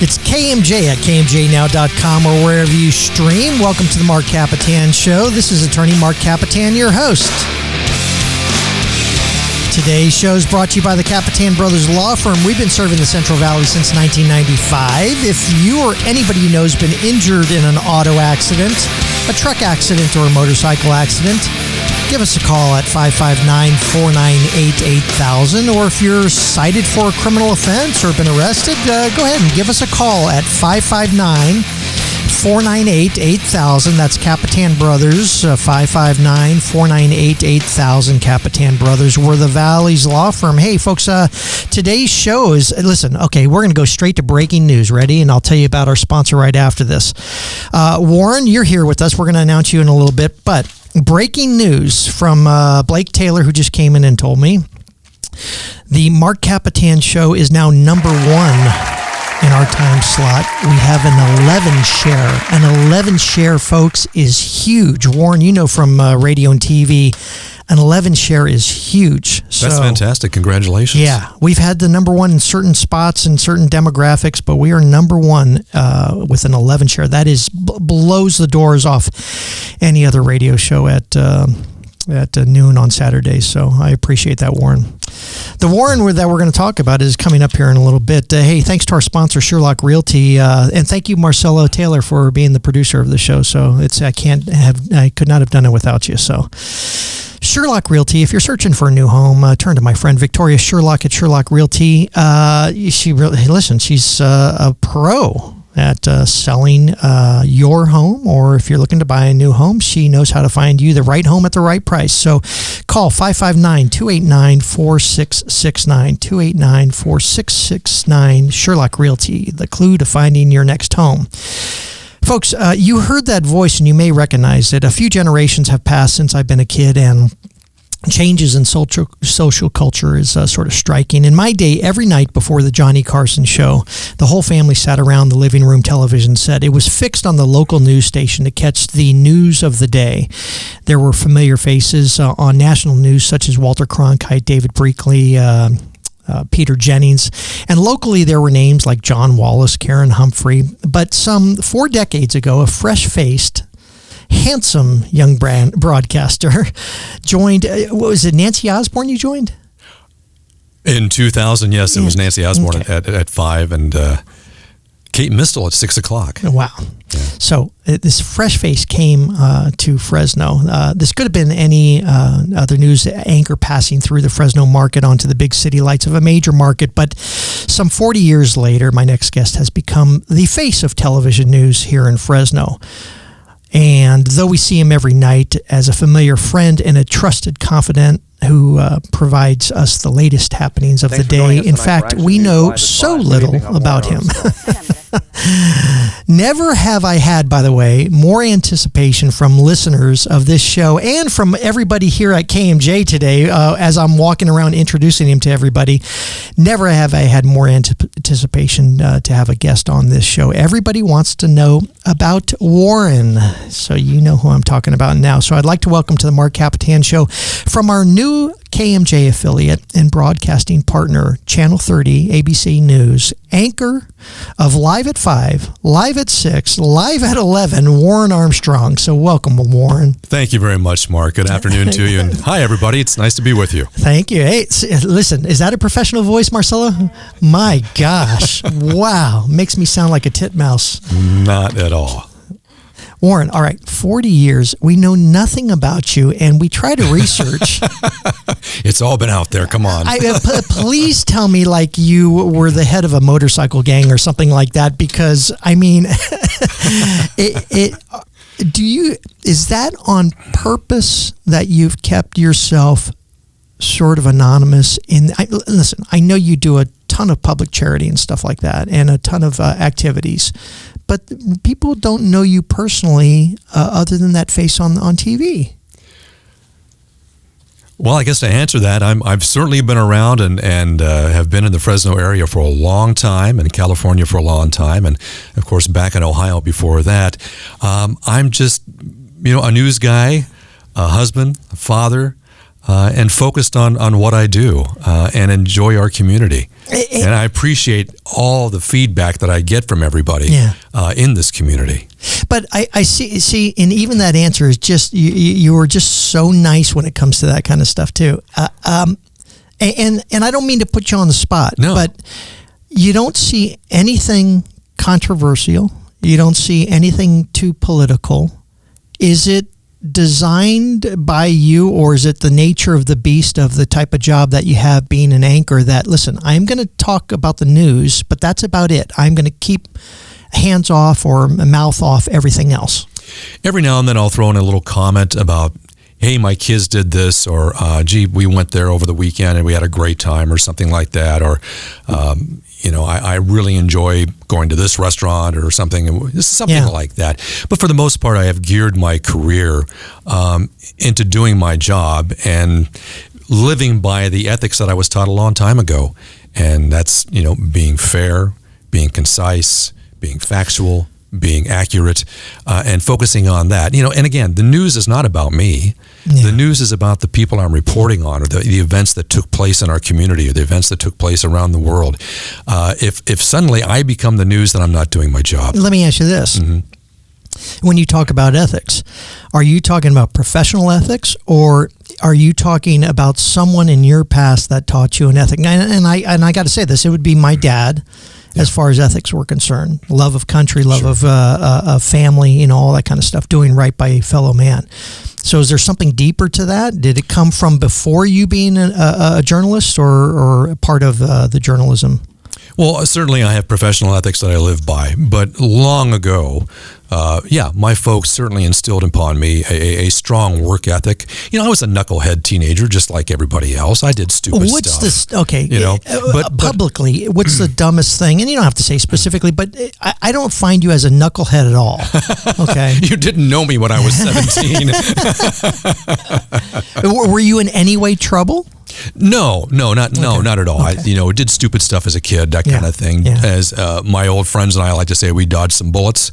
It's KMJ at KMJnow.com or wherever you stream. Welcome to the Marc Kapetan Show. This is attorney Marc Kapetan, your host. Today's show is brought to you by the Kapetan Brothers Law Firm. We've been serving the Central Valley since 1995. If you or anybody you know has been injured in an auto accident, a truck accident, or a motorcycle accident, give us a call at 559-498-8000. Or if you're cited for a criminal offense or been arrested, go ahead and give us a call at 559-498-8000. That's Kapetan Brothers, 559-498-8000, Kapetan Brothers. We're the Valley's law firm. Hey, folks, today's show is, listen, okay, we're going to go straight to breaking news. Ready? And I'll tell you about our sponsor right after this. Warren, you're here with us. We're going to announce you in a little bit, but breaking news from Blake Taylor, who just came in and told me the Marc Kapetan Show is now number one in our time slot. We have an 11 share. An 11 share, folks, is huge. Warren, you know from radio and TV, an 11 share is huge. That's fantastic. Congratulations. Yeah. We've had the number one in certain spots and certain demographics, but we are number one with an 11 share. That is blows the doors off any other radio show at noon on Saturdays. So I appreciate that, Warren. The Warren that we're going to talk about is coming up here in a little bit. Hey, thanks to our sponsor, Sherlock Realty, and thank you, Marcelo Taylor, for being the producer of the show. So I could not have done it without you. So Sherlock Realty, if you're searching for a new home, turn to my friend Victoria Sherlock at Sherlock Realty. She's a pro at selling your home, or if you're looking to buy a new home, she knows how to find you the right home at the right price. So call 559-289-4669, 289-4669, Sherlock Realty, the clue to finding your next home. Folks, you heard that voice and you may recognize it. A few generations have passed since I've been a kid, and changes in social culture is sort of striking. In my day, every night before the Johnny Carson show, the whole family sat around the living room television set. It was fixed on the local news station to catch the news of the day. There were familiar faces on national news, such as Walter Cronkite, David Brinkley, Peter Jennings, and locally there were names like John Wallace, Karen Humphrey. But some 4 decades ago, a fresh-faced, handsome young broadcaster joined. What was it, Nancy Osborne you joined? In 2000, yes, it was Nancy Osborne at 5 and Kate Mistel at 6 o'clock. Wow. Yeah. So this fresh face came to Fresno. This could have been any other news anchor passing through the Fresno market onto the big city lights of a major market. But some 40 years later, my next guest has become the face of television news here in Fresno. And though we see him every night as a familiar friend and a trusted confidant who provides us the latest happenings of the day, in fact, we know so little about him. Never have I had, by the way, more anticipation from listeners of this show and from everybody here at KMJ today as I'm walking around introducing him to everybody. Never have I had more anticipation to have a guest on this show. Everybody wants to know about Warren, so you know who I'm talking about now. So I'd like to welcome to the Marc Kapetan Show from our new KMJ affiliate and broadcasting partner, Channel 30, ABC News, anchor of Live at 5, Live at 6, Live at 11, Warren Armstrong. So welcome, Warren. Thank you very much, Mark. Good afternoon to you. And hi, everybody. It's nice to be with you. Thank you. Hey, listen, is that a professional voice, Marcelo? My gosh. Wow. Makes me sound like a titmouse. Not at all. Warren, all right, 40 years, we know nothing about you, and we try to research. It's all been out there. Come on. Please tell me like you were the head of a motorcycle gang or something like that, because, I mean, is that on purpose that you've kept yourself sort of anonymous? Listen, I know you do a ton of public charity and stuff like that, and a ton of activities, but people don't know you personally other than that face on TV. Well, I guess to answer that, I've certainly been around and have been in the Fresno area for a long time, and California for a long time, and of course back in Ohio before that. I'm just, a news guy, a husband, a father, and focused on what I do and enjoy our community. And I appreciate all the feedback that I get from everybody in this community. But I see, and even that answer is just, you were just so nice when it comes to that kind of stuff too. And I don't mean to put you on the spot, but you don't see anything controversial. You don't see anything too political. Is it designed by you, or is it the nature of the beast of the type of job that you have being an anchor that, listen, I'm going to talk about the news, but that's about it. I'm going to keep hands off or mouth off everything else? Every now and then I'll throw in a little comment about, hey, my kids did this, or gee, we went there over the weekend and we had a great time, or something like that, or I really enjoy going to this restaurant or something like that. But for the most part, I have geared my career into doing my job and living by the ethics that I was taught a long time ago. And that's, being fair, being concise, being factual, being accurate, and focusing on that. And again, the news is not about me. The news is about the people I'm reporting on, or the events that took place in our community, or the events that took place around the world. If suddenly I become the news, then I'm not doing my job. Let me ask you this. Mm-hmm. When you talk about ethics, are you talking about professional ethics, or are you talking about someone in your past that taught you an ethic? And I got to say this, it would be my dad. As far as ethics were concerned, love of country, love of family, all that kind of stuff, doing right by a fellow man. So is there something deeper to that? Did it come from before you being a journalist, or part of the journalism? Well, certainly I have professional ethics that I live by, but long ago, my folks certainly instilled upon me a strong work ethic. I was a knucklehead teenager, just like everybody else. I did stupid stuff. But publicly, what's the dumbest thing? And you don't have to say specifically, but I don't find you as a knucklehead at all. Okay. You didn't know me when I was 17. Were you in any way trouble? No, not at all. Okay. I did stupid stuff as a kid, that kind of thing. Yeah. As my old friends and I like to say, we dodged some bullets.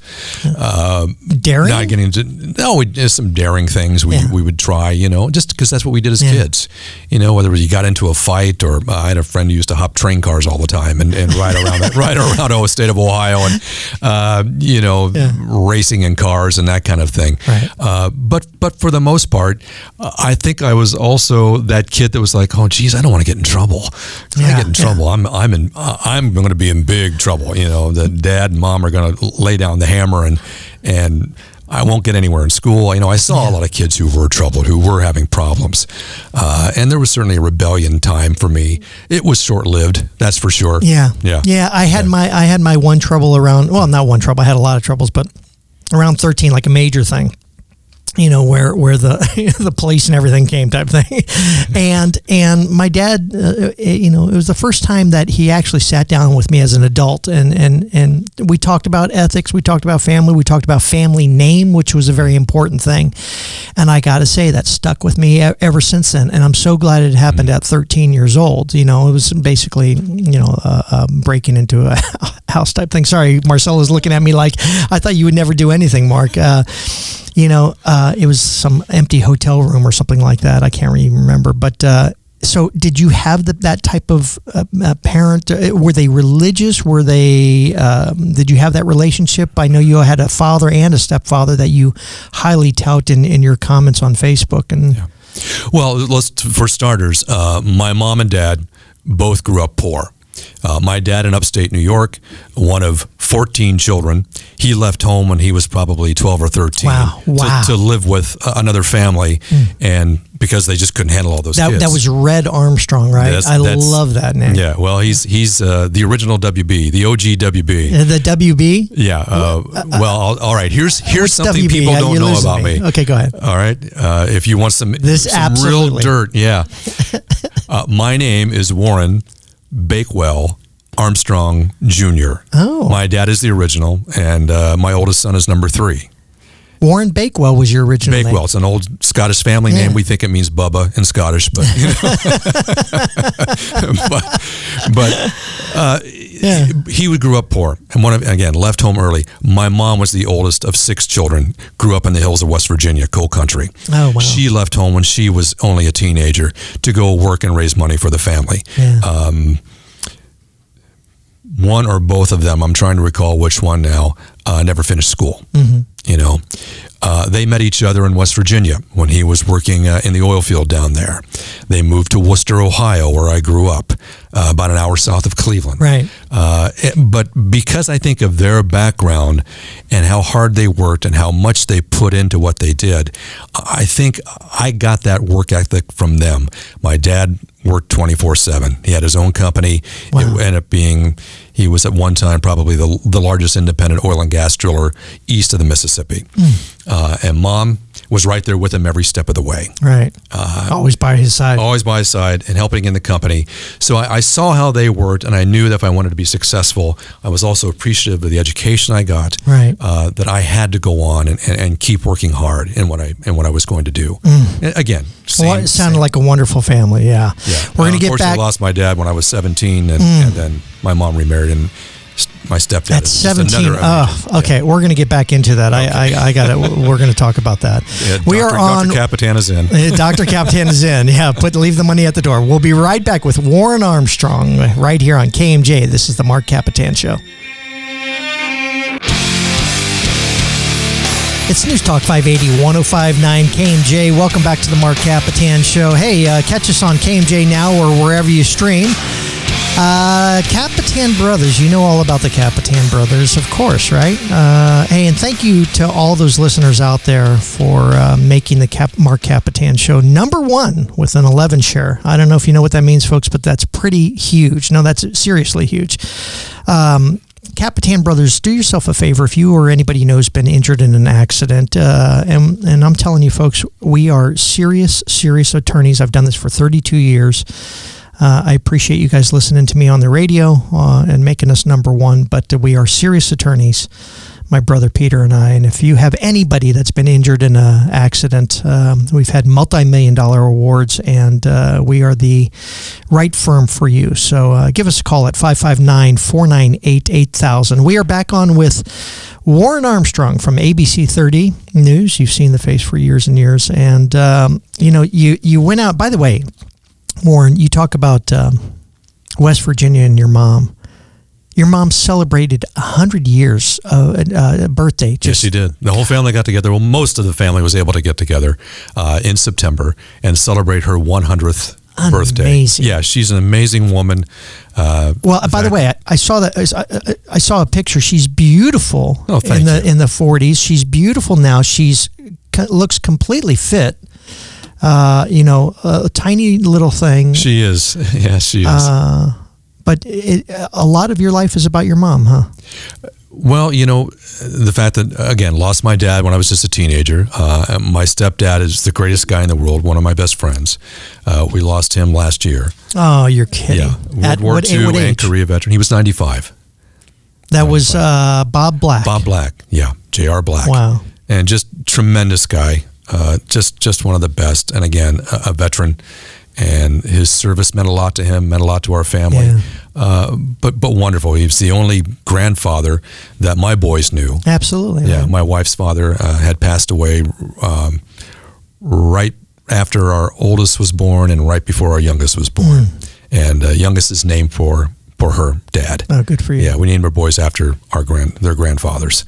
Daring? Not getting into some daring things we would try, just because that's what we did as kids. Whether you got into a fight, or I had a friend who used to hop train cars all the time and ride around the state of Ohio, and racing in cars and that kind of thing. Right. But for the most part, I think I was also that kid that was like, oh, geez, I don't want to get in trouble. If I get in trouble, I'm going to be in big trouble. The dad and mom are going to lay down the hammer, and I won't get anywhere in school. I saw a lot of kids who were troubled, who were having problems, and there was certainly a rebellion time for me. It was short-lived, that's for sure. Yeah. I had my one trouble around. Well, not one trouble. I had a lot of troubles, but around 13, like a major thing. Where the police and everything came, type thing. And my dad, it was the first time that he actually sat down with me as an adult, and we talked about ethics, we talked about family, we talked about family name, which was a very important thing. And I got to say, that stuck with me ever since then. And I'm so glad it happened at 13 years old. It was basically, breaking into a house type thing. Sorry, Marcella's looking at me like, I thought you would never do anything, Mark. It was some empty hotel room or something like that. I can't really remember. But so did you have that type of parent? Were they religious? Were they? Did you have that relationship? I know you had a father and a stepfather that you highly tout in your comments on Facebook. Well, for starters, my mom and dad both grew up poor. My dad in upstate New York, one of 14 children. He left home when he was probably 12 or 13 to live with another family, and because they just couldn't handle all those kids. That was Red Armstrong, right? I love that name. Yeah, well, he's the original WB, the OG WB. The WB? Yeah. All right. Here's something WB? People don't know about me. Okay, go ahead. All right. If you want some real dirt, my name is Warren Bakewell Armstrong Jr. Oh. My dad is the original, and my oldest son is number 3. Warren Bakewell was your original Bakewell. name. It's an old Scottish family name. We think it means Bubba in Scottish, but he grew up poor, and left home early. My mom was the oldest of 6 children, grew up in the hills of West Virginia, coal country. Oh, wow. She left home when she was only a teenager to go work and raise money for the family. Yeah. One or both of them, I'm trying to recall which one now, never finished school. Mm-hmm. They met each other in West Virginia when he was working in the oil field down there. They moved to Worcester, Ohio, where I grew up, about an hour south of Cleveland. Right. But because I think of their background and how hard they worked and how much they put into what they did, I think I got that work ethic from them. My dad worked 24/7. He had his own company. Wow. It ended up being, he was at one time probably the largest independent oil and gas driller east of the Mississippi. And Mom was right there with him every step of the way. Right. Always by his side. Always by his side and helping in the company. So I saw how they worked, and I knew that if I wanted to be successful, I was also appreciative of the education I got. Right. That I had to go on and keep working hard in what I was going to do. And again, it sounded like a wonderful family. Yeah. We're going to get back. I lost my dad when I was 17, and then my mom remarried, and my stepdad. At 17. Okay. We're going to get back into that. Okay. I got it. We're going to talk about that. Yeah, Dr. Kapetan is in. Dr. Kapetan is in. Yeah. Leave the money at the door. We'll be right back with Warren Armstrong right here on KMJ. This is the Marc Kapetan Show. It's News Talk 580, 105.9 KMJ. Welcome back to the Marc Kapetan Show. Hey, catch us on KMJ Now or wherever you stream. Kapetan Brothers, you know all about the Kapetan Brothers, of course, right? Hey, and thank you to all those listeners out there for making the Marc Kapetan Show #1 with an 11 share. I don't know if you know what that means, folks, but that's pretty huge. No, that's seriously huge. Kapetan Brothers, do yourself a favor. If you or anybody you know has been injured in an accident, and I'm telling you, folks, we are serious attorneys. I've done this for 32 years. I appreciate you guys listening to me on the radio and making us #1, but we are serious attorneys, my brother Peter and I. And if you have anybody that's been injured in an accident, we've had multi-million-dollar awards, and we are the right firm for you. So give us a call at 559-498-8000. We are back on with Warren Armstrong from ABC 30 News. You've seen the face for years and years. And, you went out, by the way, Warren, you talk about West Virginia and your mom. Your mom celebrated 100 years birthday. Yes, she did. The whole family got together. Well, most of the family was able to get together in September and celebrate her 100th birthday. Amazing. Yeah, she's an amazing woman. By the way, I saw that. I saw a picture. She's beautiful in the 40s. She's beautiful now. Looks completely fit. A tiny little thing. She is. Yeah, she is. But a lot of your life is about your mom, huh? Well, the fact that, again, lost my dad when I was just a teenager. My stepdad is the greatest guy in the world, one of my best friends. We lost him last year. Oh, you're kidding. Yeah, World War II and Korea veteran. He was 95. That was Bob Black. Bob Black, yeah. J.R. Black. Wow. And just tremendous guy. Just one of the best. And again, a veteran. And his service meant a lot to him, meant a lot to our family. Yeah. But wonderful. He was the only grandfather that my boys knew. Absolutely. Yeah, right. My wife's father had passed away right after our oldest was born and right before our youngest was born. And youngest is named for her dad. Oh, good for you. Yeah, we named our boys after their grandfathers.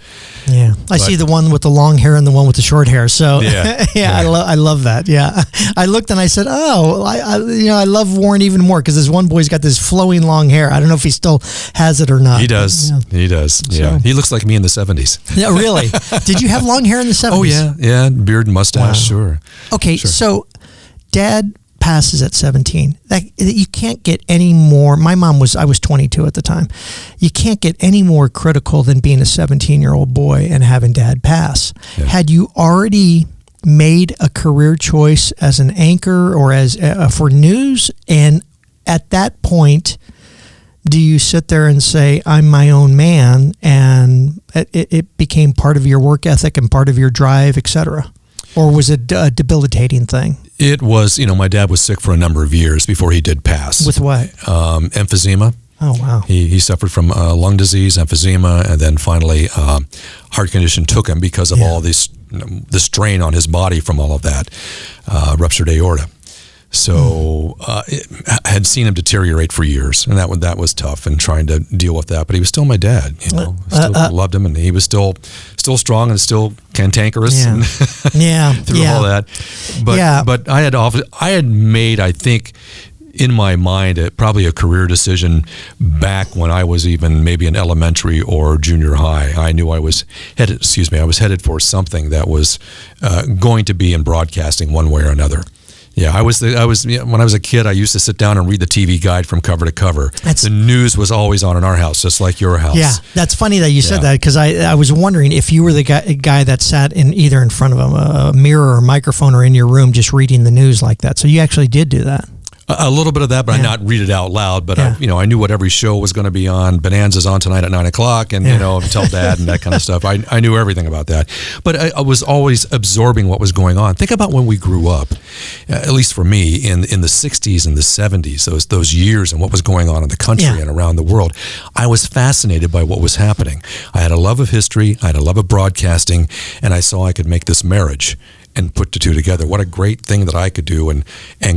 Yeah, I see the one with the long hair and the one with the short hair. So yeah. I love that. Yeah, I looked and I said, oh, I love Warren even more because this one boy's got this flowing long hair. I don't know if he still has it or not. He does. But, yeah. He does. Yeah, so, he looks like me in the 70s. Yeah, really? Did you have long hair in the 70s? Oh yeah, beard and mustache. Wow. Sure. Okay, sure. So Dad passes at 17. You can't get any more. I was 22 at the time. You can't get any more critical than being a 17-year-old boy and having Dad pass. Yeah. Had you already made a career choice as an anchor or as for news? And at that point, do you sit there and say, I'm my own man, and it became part of your work ethic and part of your drive, etc.? Or was it a debilitating thing? It was, my dad was sick for a number of years before he did pass. With what? Emphysema. Oh, wow. He suffered from lung disease, emphysema, and then finally heart condition took him because of all this, the strain on his body from all of that, ruptured aorta. So I had seen him deteriorate for years, and that was tough, and trying to deal with that. But he was still my dad, you know. Still loved him, and he was still strong and still cantankerous. Yeah. And through all that. But I had made, I think, in my mind, probably a career decision back when I was even maybe in elementary or junior high. I knew I was headed for something that was going to be in broadcasting one way or another. Yeah, I was when I was a kid, I used to sit down and read the TV guide from cover to cover. The news was always on in our house, just like your house. Yeah, that's funny that you said that, because I was wondering if you were the guy that sat either in front of a mirror or a microphone or in your room just reading the news like that. So you actually did do that. A little bit of that, but I not read it out loud. But I knew what every show was going to be on. Bonanza's on tonight at 9:00, and tell Dad and that kind of stuff. I knew everything about that. But I was always absorbing what was going on. Think about when we grew up, at least for me, in the 60s and the 70s, those years, and what was going on in the country and around the world. I was fascinated by what was happening. I had a love of history. I had a love of broadcasting, and I saw I could make this marriage and put the two together. What a great thing that I could do, and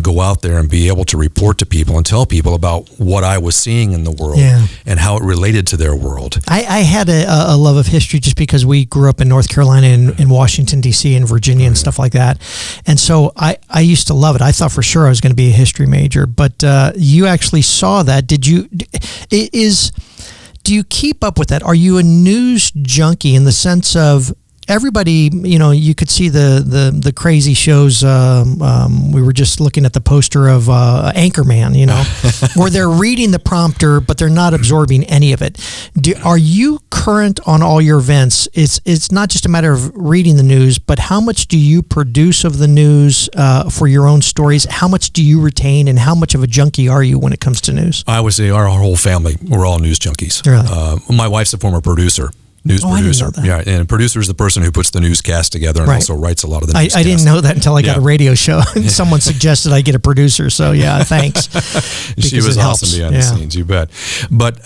go out there and be able to report to people and tell people about what I was seeing in the world and how it related to their world. I had a love of history just because we grew up in North Carolina and in Washington, D.C. and Virginia and stuff like that. And so I used to love it. I thought for sure I was going to be a history major, but you actually saw that. Do you keep up with that? Are you a news junkie in the sense of everybody, you could see the crazy shows. We were just looking at the poster of Anchorman, where they're reading the prompter, but they're not absorbing any of it. Are you current on all your events? It's not just a matter of reading the news, but how much do you produce of the news for your own stories? How much do you retain, and how much of a junkie are you when it comes to news? I would say our whole family, we're all news junkies. Really? My wife's a former producer. Producer. I didn't know that. Yeah, and producer is the person who puts the newscast together and also writes a lot of the newscast. I didn't know that until I got a radio show. Someone suggested I get a producer, so thanks. She was awesome behind the scenes, you bet. But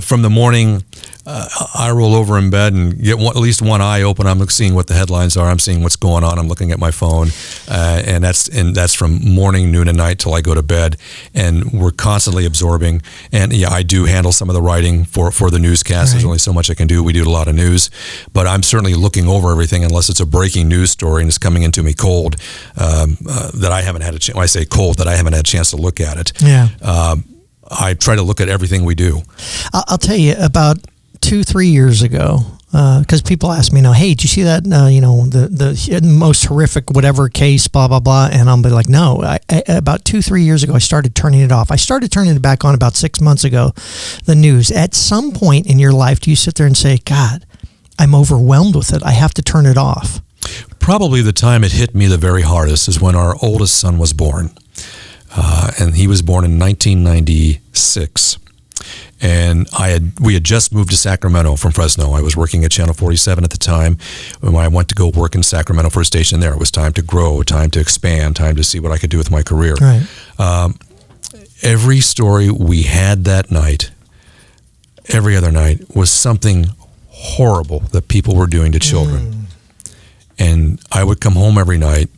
from the morning, I roll over in bed and get at least one eye open. I'm seeing what the headlines are. I'm seeing what's going on. I'm looking at my phone, and that's from morning, noon, and night till I go to bed. And we're constantly absorbing. And I do handle some of the writing for the newscast. There's only so much I can do. We do a lot of news, but I'm certainly looking over everything unless it's a breaking news story and it's coming into me cold that I haven't had a chance. When I say cold, that I haven't had a chance to look at it. Yeah. I try to look at everything we do. I'll tell you, about 2-3 years ago, because people ask me now, hey, did you see that, the most horrific whatever case, blah, blah, blah. And I'll be like, no, about 2-3 years ago, I started turning it off. I started turning it back on about 6 months ago, the news. At some point in your life, do you sit there and say, God, I'm overwhelmed with it. I have to turn it off? Probably the time it hit me the very hardest is when our oldest son was born. And he was born in 1996. And we had just moved to Sacramento from Fresno. I was working at Channel 47 at the time. When I went to go work in Sacramento for a station there, it was time to grow, time to expand, time to see what I could do with my career. Right. Every story we had that night, every other night, was something horrible that people were doing to children. And I would come home every night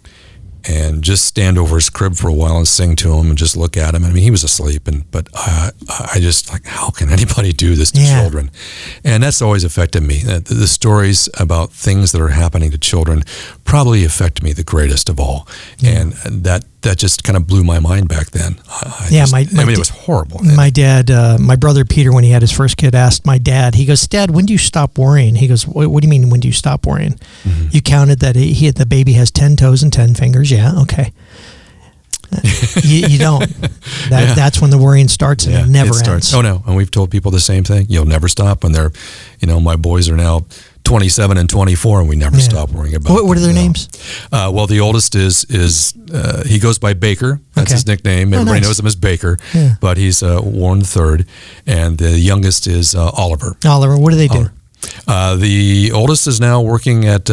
and just stand over his crib for a while and sing to him and just look at him. I mean, he was asleep, but I just how can anybody do this to children? And that's always affected me. The stories about things that are happening to children probably affect me the greatest of all. And that just kind of blew my mind back then. It was horrible. My dad, my brother Peter, when he had his first kid, asked my dad, he goes, Dad, when do you stop worrying? He goes, what do you mean, when do you stop worrying? Mm-hmm. You counted that the baby has 10 toes and 10 fingers. Yeah, okay. You don't. That's when the worrying starts, and it never ends. Oh, no. And we've told people the same thing. You'll never stop. When they're, my boys are now 27 and 24, and we never stop worrying about them. What are their names? Well, the oldest is he goes by Baker. That's his nickname. Everybody knows him as Baker, but he's Warren III. And the youngest is Oliver. Oliver, what do they do? The oldest is now working at,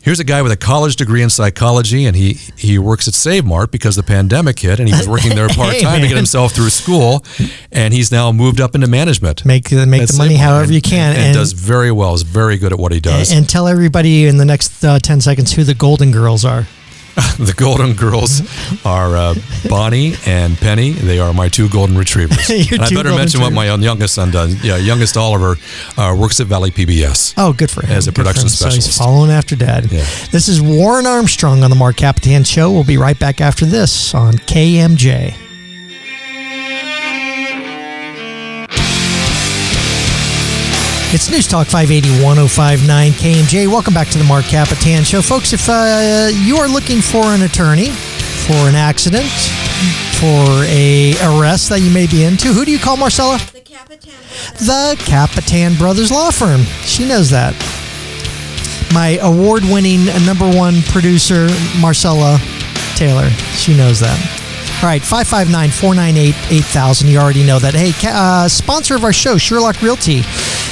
Here's a guy with a college degree in psychology, and he works at Save Mart because the pandemic hit, and he was working there part-time to get himself through school, and he's now moved up into management. Make the money however you can. And does very well, is very good at what he does. And tell everybody in the next 10 seconds who the Golden Girls are. The Golden Girls are Bonnie and Penny. They are my 2 golden retrievers. And I better mention what my youngest son does. Yeah, youngest Oliver works at Valley PBS. Oh, good for him. As a production specialist. So he's following after Dad. Yeah. This is Warren Armstrong on the Marc Kapetan Show. We'll be right back after this on KMJ. It's News Talk 580 1059 KMJ. Welcome back to the Marc Kapetan Show. Folks, if you are looking for an attorney for an accident, for a arrest that you may be into, who do you call, Marcella? The Kapetan Brothers. The Kapetan Brothers Law Firm. She knows that. My award-winning #1 producer, Marcella Taylor. She knows that. All right, 559-498-8000. You already know that. Hey, sponsor of our show, Sherlock Realty.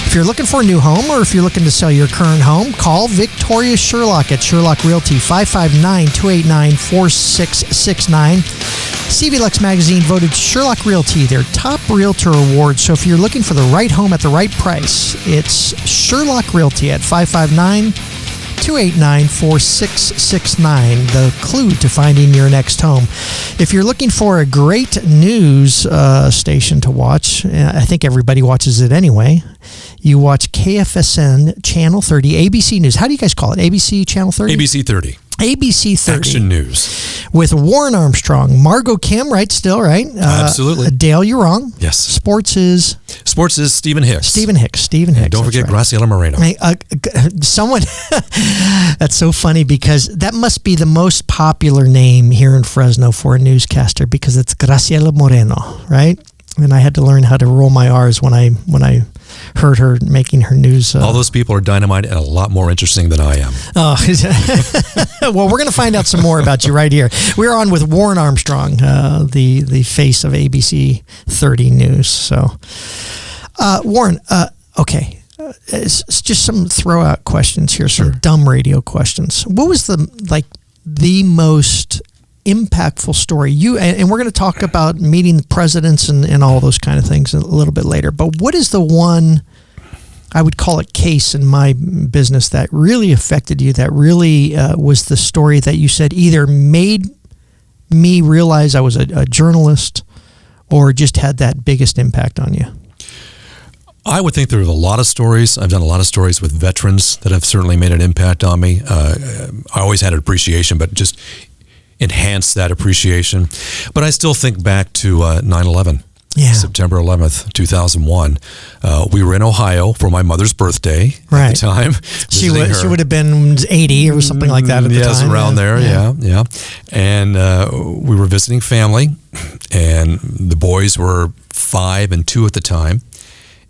If you're looking for a new home or if you're looking to sell your current home, call Victoria Sherlock at Sherlock Realty, 559-289-4669. CV Lux Magazine voted Sherlock Realty their top realtor award. So if you're looking for the right home at the right price, it's Sherlock Realty at 559-289-4669, the clue to finding your next home. If you're looking for a great news station to watch, I think everybody watches it anyway. You watch KFSN Channel 30, ABC News. How do you guys call it? ABC Channel 30? ABC 30. ABC 30. Action News. With Warren Armstrong, Margot Kim, right? Still, right? Absolutely. Dale, you're wrong. Yes. Sports is Stephen Hicks. Stephen Hicks. And don't forget Graciela Moreno. Someone, that's so funny because that must be the most popular name here in Fresno for a newscaster because it's Graciela Moreno, right? And I had to learn how to roll my R's when I heard her making her news. All those people are dynamite and a lot more interesting than I am. Oh, well, we're going to find out some more about you right here. We're on with Warren Armstrong, the face of ABC 30 News. So, Warren, okay, it's just some throw out questions here, some dumb radio questions. What was the most impactful story and we're going to talk about meeting the presidents and all those kind of things a little bit later, but what is the one, I would call it, case in my business that really affected you, that really was the story that you said either made me realize I was a journalist or just had that biggest impact on you? I would think there are a lot of stories. I've done a lot of stories with veterans that have certainly made an impact on me. I always had an appreciation, but just enhance that appreciation. But I still think back to 9/11, September 11th, 2001. We were in Ohio for my mother's birthday at the time. She would have been 80 or something like that at the time. Yes, around there, yeah. And we were visiting family, and the boys were 5 and 2 at the time.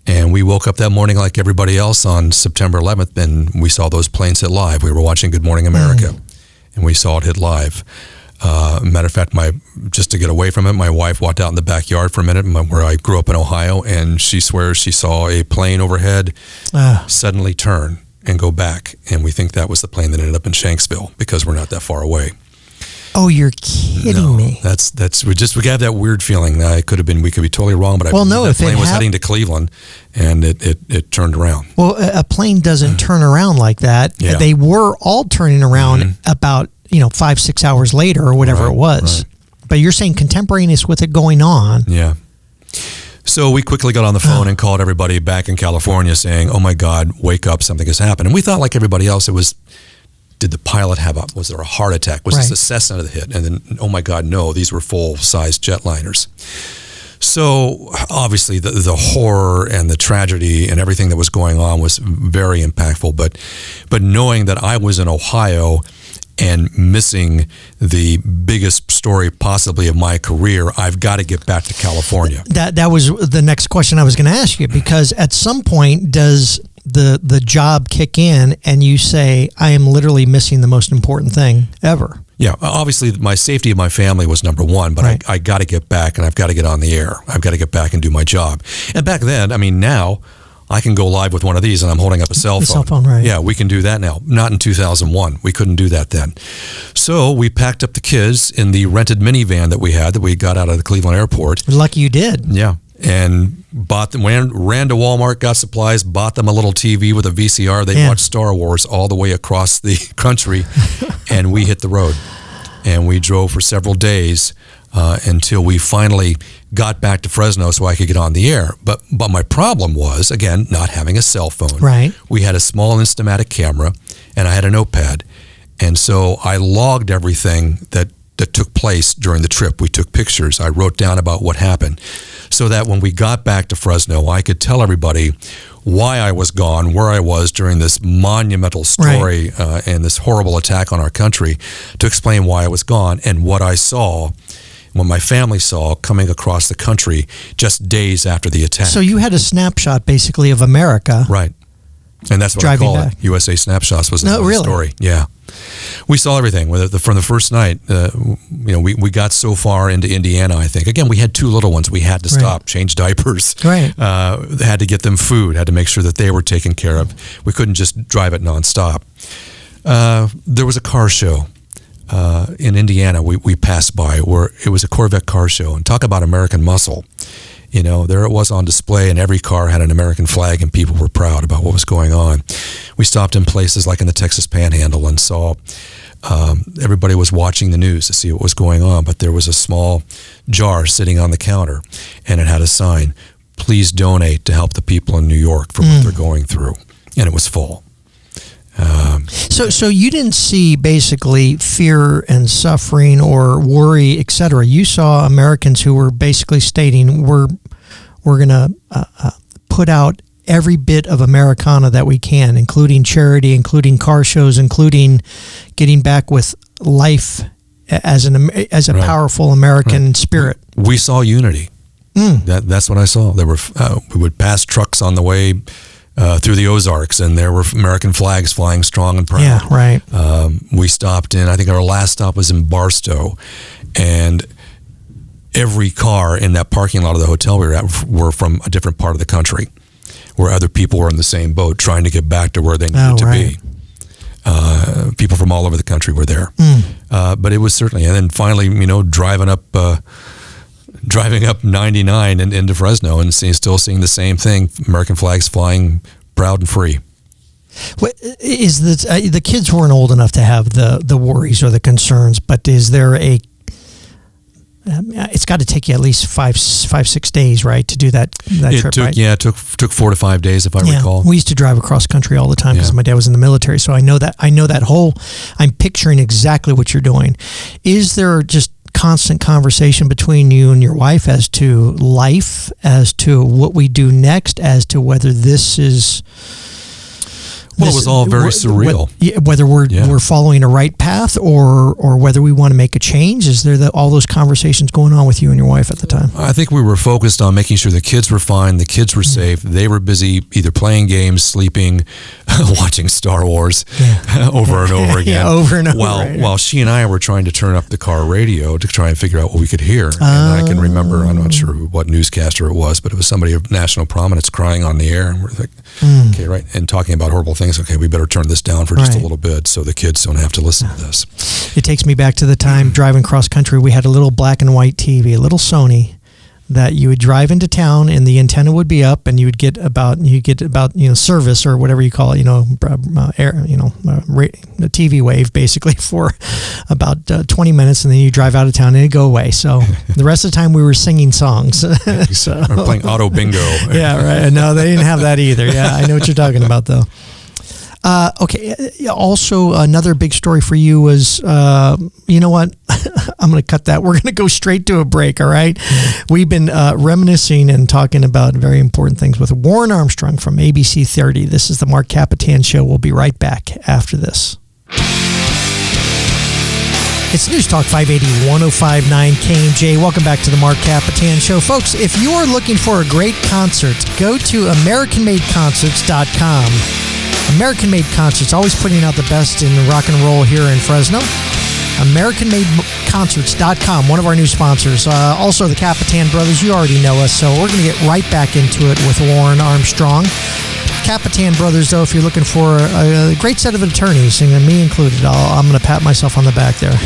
And we woke up that morning like everybody else on September 11th, and we saw those planes hit live. We were watching Good Morning America, and we saw it hit live. Matter of fact, just to get away from it, my wife walked out in the backyard for a minute where I grew up in Ohio, and she swears she saw a plane overhead suddenly turn and go back. And we think that was the plane that ended up in Shanksville because we're not that far away. Oh, you're kidding me. That's we have that weird feeling that we could be totally wrong, but that plane was heading to Cleveland and it turned around. Well, a plane doesn't turn around like that. Yeah. They were all turning around about 5-6 hours later or whatever it was. Right. But you're saying contemporaneous with it going on. Yeah. So we quickly got on the phone and called everybody back in California saying, oh my God, wake up, something has happened. And we thought like everybody else, did the pilot was there a heart attack? Was this a Cessna that hit? And then, oh my God, no, these were full-size jetliners. So obviously the horror and the tragedy and everything that was going on was very impactful. But knowing that I was in Ohio and missing the biggest story possibly of my career, I've got to get back to California. That was the next question I was going to ask you, because at some point does the job kick in and you say, I am literally missing the most important thing ever? Yeah, obviously my safety of my family was number one, but I got to get back and I've got to get on the air. I've got to get back and do my job. And back then, now I can go live with one of these and I'm holding up a cell phone. Cell phone, right. Yeah, we can do that now. Not in 2001. We couldn't do that then. So we packed up the kids in the rented minivan that we got out of the Cleveland airport. Lucky you did. Yeah. And bought them, ran to Walmart, got supplies, bought them a little TV with a VCR. They watched Star Wars all the way across the country, and we hit the road. And we drove for several days until we finally got back to Fresno so I could get on the air. But my problem was, again, not having a cell phone. Right. We had a small Instamatic camera, and I had a notepad. And so I logged everything that took place during the trip. We took pictures. I wrote down about what happened so that when we got back to Fresno, I could tell everybody why I was gone, where I was during this monumental story and this horrible attack on our country, to explain why I was gone and what I saw, what my family saw coming across the country just days after the attack. So you had a snapshot basically of America. Right. And that's what Driving I call back. it. USA Snapshots was the really? story. Yeah. We saw everything from the first night. We got so far into Indiana, I think. Again, we had two little ones. We had to stop, change diapers. Right. Had to get them food, had to make sure that they were taken care of. We couldn't just drive it nonstop. There was a car show in Indiana we passed by where it was a Corvette car show. And talk about American muscle. There it was on display, and every car had an American flag, and people were proud about what was going on. We stopped in places like in the Texas Panhandle and saw everybody was watching the news to see what was going on, but there was a small jar sitting on the counter, and it had a sign, "Please donate to help the people in New York for what they're going through," and it was full. So you didn't see basically fear and suffering or worry, etc. You saw Americans who were basically stating, we're going to put out every bit of Americana that we can, including charity, including car shows, including getting back with life as a powerful American spirit. We saw unity. That's what I saw. There were we would pass trucks on the way through the Ozarks, and there were American flags flying strong and proud. Yeah, right. We stopped in, I think our last stop was in Barstow, and every car in that parking lot of the hotel we were at were from a different part of the country, where other people were in the same boat trying to get back to where they needed to be. People from all over the country were there. But it was certainly, and then finally, driving up 99 and into Fresno and still seeing the same thing, American flags flying proud and free. What is the kids weren't old enough to have the worries or the concerns, but is there it's got to take you at least 5-6 days, right, to do that trip, right? Yeah, it took 4 to 5 days, if I recall. We used to drive across country all the time because my dad was in the military, so I know that whole. I'm picturing exactly what you're doing. Is there just constant conversation between you and your wife as to life, as to what we do next, as to whether this is... Well, it was all very surreal. Whether we're following a right path or whether we want to make a change. Is there all those conversations going on with you and your wife at the time? I think we were focused on making sure the kids were fine, the kids were safe. They were busy either playing games, sleeping, watching Star Wars over and over again. Over and over. While she and I were trying to turn up the car radio to try and figure out what we could hear. And I can remember, I'm not sure what newscaster it was, but it was somebody of national prominence crying on the air. And we're like, okay, right. And talking about horrible things. Okay, we better turn this down for just a little bit so the kids don't have to listen to this. It takes me back to the time driving cross country. We had a little black and white TV, a little Sony, that you would drive into town and the antenna would be up, and you would get about service or whatever you call it, the TV wave basically for about 20 minutes, and then you drive out of town and it'd go away. So the rest of the time we were singing songs. Or playing auto bingo. Yeah, right. No, they didn't have that either. Yeah, I know what you're talking about though. Okay. Also, another big story for you was, you know what? I'm going to cut that. We're going to go straight to a break. All right. We've been reminiscing and talking about very important things with Warren Armstrong from ABC 30. This is the Marc Kapetan Show. We'll be right back after this. It's News Talk 580, 105.9 KMJ. Welcome back to the Marc Kapetan Show. Folks, if you are looking for a great concert, go to AmericanMadeConcerts.com. American Made Concerts, always putting out the best in rock and roll here in Fresno. AmericanMadeConcerts.com, one of our new sponsors. Also, the Kapetan Brothers, you already know us, so we're going to get right back into it with Warren Armstrong. Kapetan Brothers, though, if you're looking for a great set of attorneys, and me included, I'm going to pat myself on the back there.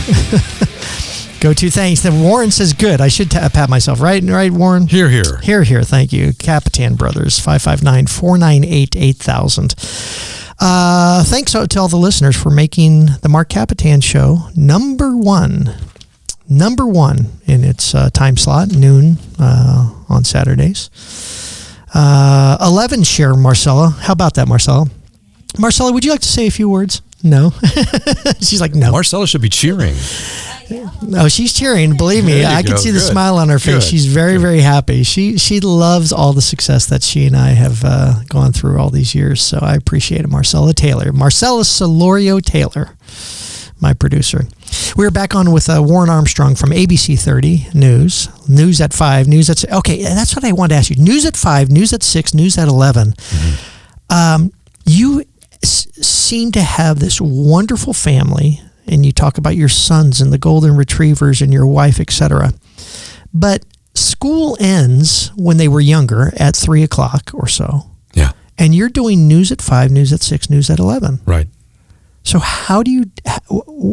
Go to thanks. Then Warren says good. I should pat myself, right? Right, Warren? Here, here. Here, here. Thank you. Kapetan Brothers, 559-498-8000. Thanks to all the listeners for making the Marc Kapetan Show number one in its time slot, noon on Saturdays. 11 share Marcella. How about that, Marcella? Marcella, would you like to say a few words? No. She's like, no. Marcella should be cheering. No, she's cheering. Believe me, I can see the smile on her face. She's very, very happy. She loves all the success that she and I have gone through all these years. So I appreciate it. Marcella Solorio Taylor, my producer. We're back on with Warren Armstrong from ABC 30 News at 5, News at 6. Okay, that's what I wanted to ask you. News at 5, News at 6, News at 11. Mm-hmm. You seem to have this wonderful family, and you talk about your sons and the golden retrievers and your wife, etc. But school ends when they were younger at 3 o'clock or so. Yeah. And you're doing News at 5, News at 6, News at 11. Right. So how do you,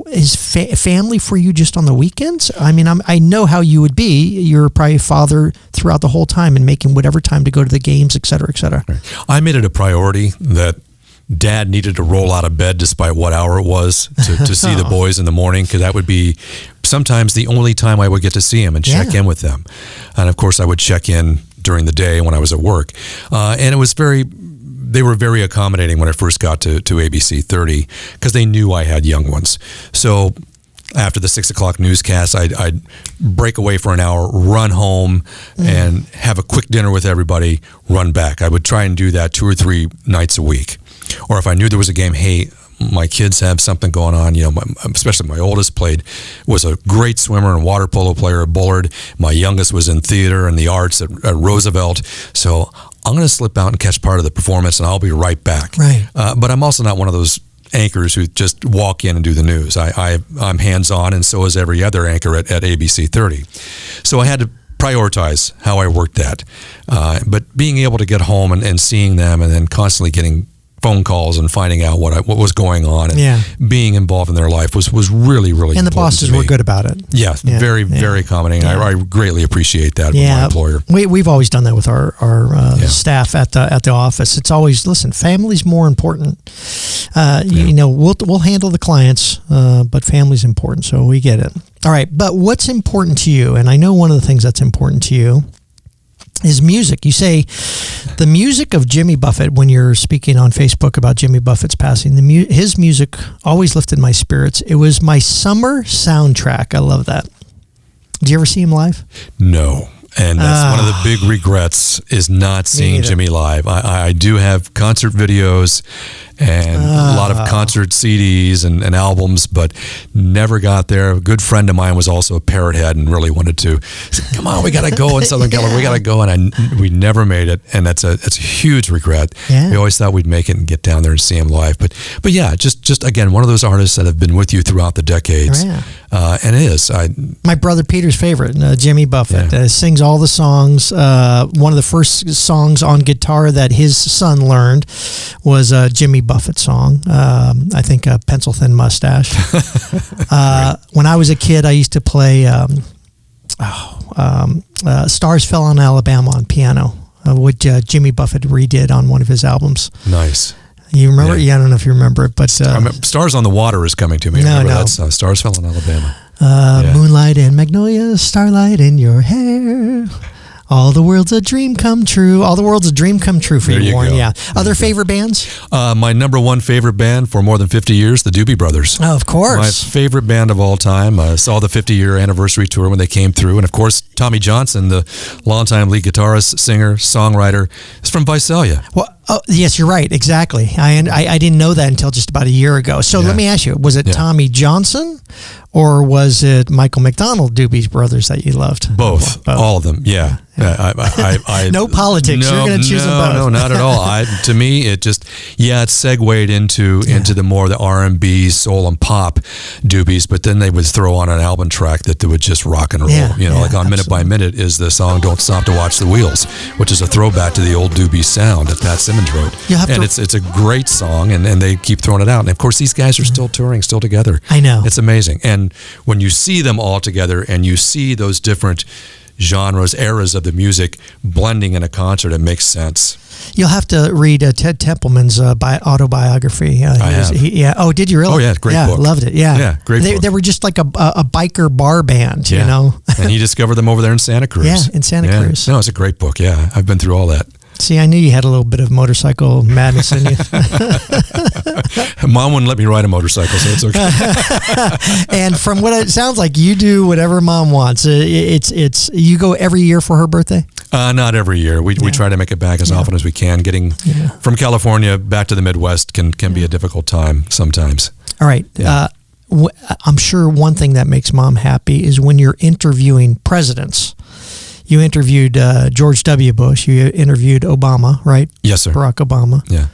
is family for you just on the weekends? I mean, I know how you would be. You're probably a father throughout the whole time and making whatever time to go to the games, et cetera, et cetera. Right. I made it a priority that Dad needed to roll out of bed despite what hour it was to see the boys in the morning, because that would be sometimes the only time I would get to see them and check in with them. And of course, I would check in during the day when I was at work. And it was they were very accommodating when I first got to ABC 30, because they knew I had young ones. So after the 6 o'clock newscast, I'd break away for an hour, run home, and have a quick dinner with everybody, run back. I would try and do that 2 or 3 nights a week. Or if I knew there was a game, hey, my kids have something going on, especially my oldest was a great swimmer and water polo player at Bullard. My youngest was in theater and the arts at Roosevelt. So I'm going to slip out and catch part of the performance, and I'll be right back. Right. But I'm also not one of those anchors who just walk in and do the news. I'm hands-on, and so is every other anchor at ABC 30. So I had to prioritize how I worked that. But being able to get home and seeing them, and then constantly getting phone calls and finding out what was going on, and being involved in their life was really, really important. And the bosses were good about it. Yeah, very accommodating. I greatly appreciate that with my employer. We've always done that with our staff at the office. It's always, listen, family's more important. We'll handle the clients, but family's important, so we get it. All right, but what's important to you? And I know one of the things that's important to you is music. You say the music of Jimmy Buffett, when you're speaking on Facebook about Jimmy Buffett's passing, his music always lifted my spirits. It was my summer soundtrack. I love that. Did you ever see him live? No. And that's one of the big regrets, is not seeing Jimmy live. I do have concert videos and a lot of concert CDs and albums, but never got there. A good friend of mine was also a parrot head and really wanted to say, come on, we got to go in Southern California. We got to go. And we never made it. And that's a huge regret. Yeah. We always thought we'd make it and get down there and see him live. But yeah, just again, one of those artists that have been with you throughout the decades. Yeah. And it is. My brother Peter's favorite, Jimmy Buffett, sings all the songs. One of the first songs on guitar that his son learned was a Jimmy Buffett song. I think Pencil Thin Mustache. When I was a kid, I used to play Stars Fell on Alabama on piano, which Jimmy Buffett redid on one of his albums. Nice. You remember? Yeah, I don't know if you remember it, but Stars on the Water is coming to me. No. That's Stars Fell in Alabama. Moonlight and magnolia, starlight in your hair. All the world's a dream come true. All the world's a dream come true for you, Warren. Yeah. Other favorite bands? My number one favorite band for more than 50 years, the Doobie Brothers. Oh, of course. My favorite band of all time. I saw the 50-year anniversary tour when they came through. And, of course, Tommy Johnson, the longtime lead guitarist, singer, songwriter, is from Visalia. Well, Oh, yes, you're right. Exactly. I didn't know that until just about a year ago. So let me ask you, was it Tommy Johnson or was it Michael McDonald, Doobies Brothers, that you loved? Both. All of them. Yeah. I no politics. You're going to choose them both. No, not at all. To me, it just, it segued into the more the R&B, soul, and pop Doobies, but then they would throw on an album track that they would just rock and roll. Like on Minute by Minute is the song Don't Stop to Watch the Wheels, which is a throwback to the old Doobies sound that Pat Simmons wrote. It's a great song, and they keep throwing it out. And of course, these guys are still touring, still together. I know. It's amazing. And when you see them all together and you see those different genres, eras of the music blending in a concert, it makes sense. You'll have to read Ted Templeman's autobiography. I have. Oh, did you really? Oh, yeah, great book. Loved it. Yeah, great book. They were just like a biker bar band, you know. And he discovered them over there in Santa Cruz. Yeah, in Santa Cruz. No, it's a great book. Yeah, I've been through all that. See, I knew you had a little bit of motorcycle madness in you. Mom wouldn't let me ride a motorcycle, so it's okay. And from what it sounds like, you do whatever Mom wants. It's you go every year for her birthday? Not every year. We try to make it back as often as we can. Getting from California back to the Midwest can be a difficult time sometimes. All right. Yeah. I'm sure one thing that makes Mom happy is when you're interviewing presidents. You interviewed George W. Bush. You interviewed Obama, right? Yes, sir. Barack Obama. Yeah.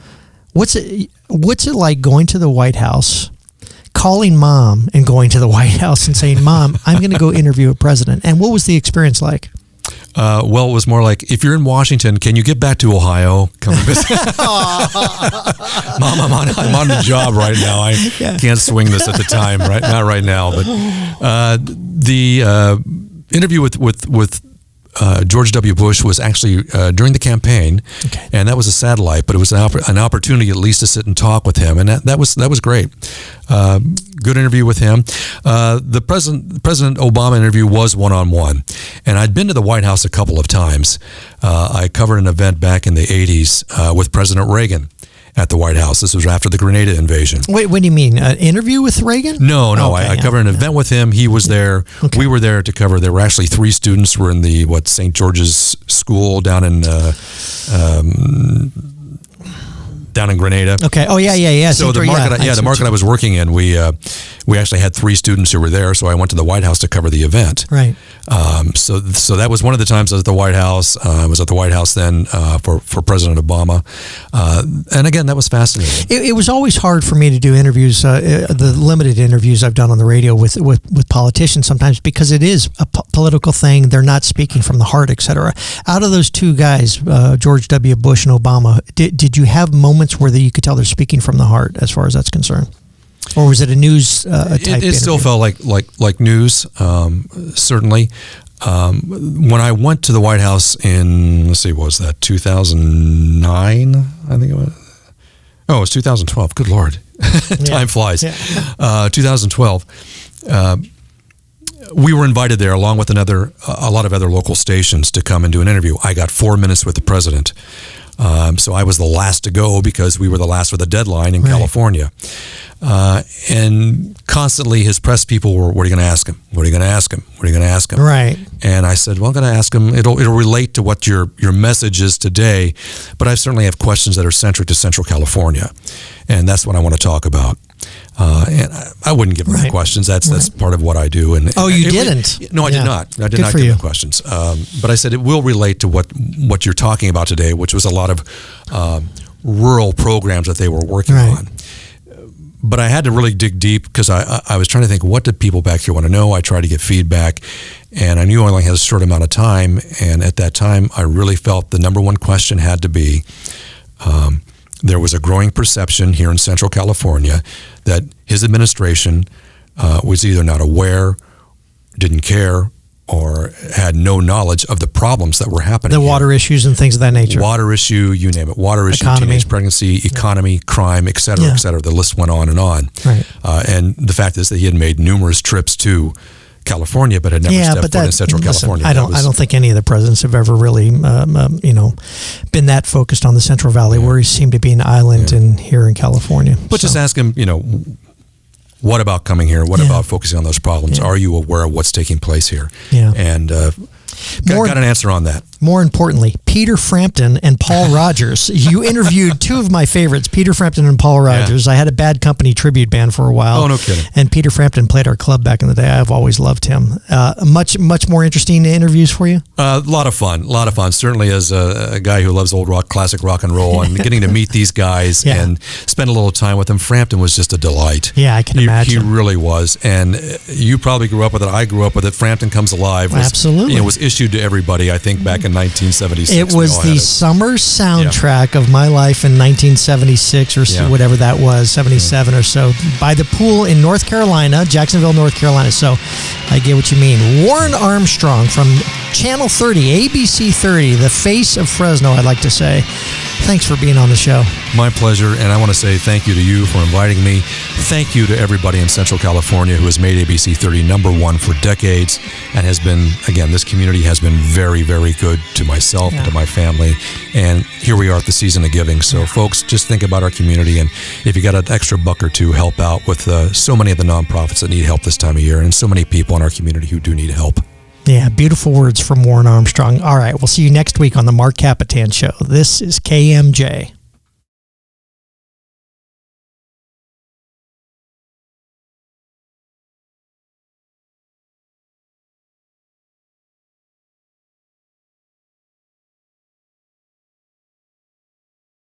What's it like going to the White House, calling Mom and going to the White House and saying, "Mom, I'm going to go interview a president"? And what was the experience like? Well, it was more like, if you're in Washington, can you get back to Ohio? Come and visit. Mom, I'm on the job right now. I can't swing this at the time, right? Not right now. But the interview with George W. Bush was actually during the campaign, and that was a satellite, but it was an opportunity at least to sit and talk with him, and that was great. Good interview with him. The President Obama interview was one-on-one, and I'd been to the White House a couple of times. I covered an event back in the 80s with President Reagan at the White House. This was after the Grenada invasion. Wait, what do you mean? An interview with Reagan? No. I covered an event with him. He was there. Okay. We were there to cover. There were actually 3 students who were in the St. George's School down in Grenada. Okay. Oh yeah. So the market I was working in, we actually had 3 students who were there. So I went to the White House to cover the event. Right. So that was one of the times I was at the White House. I was at the White House then for President Obama, and again that was fascinating. It was always hard for me to do interviews, the limited interviews I've done on the radio with politicians sometimes, because it is a political thing. They're not speaking from the heart, etc. Out of those 2 guys, George W. Bush and Obama, did you have moments where you could tell they're speaking from the heart as far as that's concerned? Or was it a news type It still felt like news, certainly. When I went to the White House in, what was that, 2009, I think it was? Oh, it was 2012. Good Lord. Time flies. Yeah. 2012. We were invited there along with a lot of other local stations to come and do an interview. I got 4 minutes with the president. So I was the last to go because we were the last with a deadline in California. And constantly his press people were, what are you going to ask him? What are you going to ask him? What are you going to ask him? Right. And I said, well, I'm going to ask him. It'll relate to what your message is today, but I certainly have questions that are centric to Central California. And that's what I want to talk about. And I wouldn't give him the questions. That's part of what I do. And you didn't? No, I did not. I did not give him questions. But I said it will relate to what you're talking about today, which was a lot of rural programs that they were working on. But I had to really dig deep because I was trying to think, what did people back here want to know? I tried to get feedback, and I knew I only had a short amount of time. And at that time, I really felt the number one question had to be, there was a growing perception here in Central California that his administration was either not aware, didn't care, or had no knowledge of the problems that were happening. The water issues and things of that nature. Water issue, you name it. Water issue, teenage pregnancy, economy, crime, et cetera, et cetera. The list went on and on. Right. And the fact is that he had made numerous trips to California, but had never stepped foot in Central California. I don't think any of the presidents have ever really, been that focused on the Central Valley, where he seemed to be an island here in California. But just ask him, what about coming here? What about focusing on those problems? Are you aware of what's taking place here? Yeah. And got an answer on that. more importantly, Peter Frampton and Paul Rogers. You interviewed two of my favorites, Peter Frampton and Paul Rogers. I had a Bad Company tribute band for a while. Oh, no kidding. And Peter Frampton played our club back in the day. I've always loved him. Much more interesting interviews for you? A lot of fun. Certainly as a guy who loves old rock, classic rock and roll, and getting to meet these guys and spend a little time with them. Frampton was just a delight. Yeah, I can imagine. He really was. And you probably grew up with it. I grew up with it. Frampton Comes Alive absolutely. It was issued to everybody, I think, back in 1976. It was the summer soundtrack of my life in 1976 or whatever that was, 77 or so, by the pool in North Carolina, Jacksonville, North Carolina. So I get what you mean. Warren Armstrong from Channel 30, ABC 30, the face of Fresno, I'd like to say. Thanks for being on the show. My pleasure, and I want to say thank you to you for inviting me. Thank you to everybody in Central California who has made ABC 30 #1 for decades and has been, again, this community has been very, very good to myself and to my family. And here we are at the season of giving. So, folks, just think about our community, and if you got an extra buck or two, help out with so many of the nonprofits that need help this time of year, and so many people in our community who do need help. Yeah, beautiful words from Warren Armstrong. All right, we'll see you next week on the Marc Kapetan Show. This is KMJ.